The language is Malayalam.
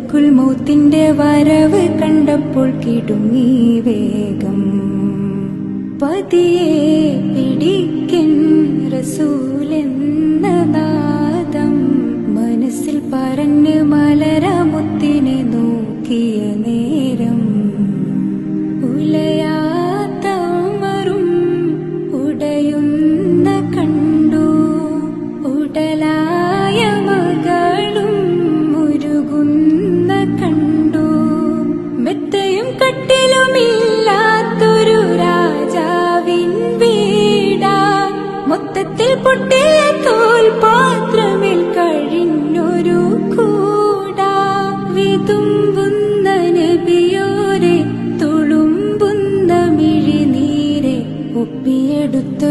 മലക്കുൽ മൗത്തിന്റെ വരവ് കണ്ടപ്പോൾ കിടുങ്ങി വേഗം. പതിയെ പിടിക്കൻ റസൂലെന്ന നാദം മനസ്സിൽ പറഞ്ഞ് മലരമുത്തിനെ നോക്കിയ നേരം ഉലയാത്ത ഉമറും ഉടയുന്ന കണ്ടു. ഉടലായ മകളും മുരുകുന്ന കണ്ടു. മെത്തയും കട്ടിലുമില്ലാത്തൊരു രാജാവിൻ വീടാ. മൊത്തത്തിൽ പൊട്ടിയ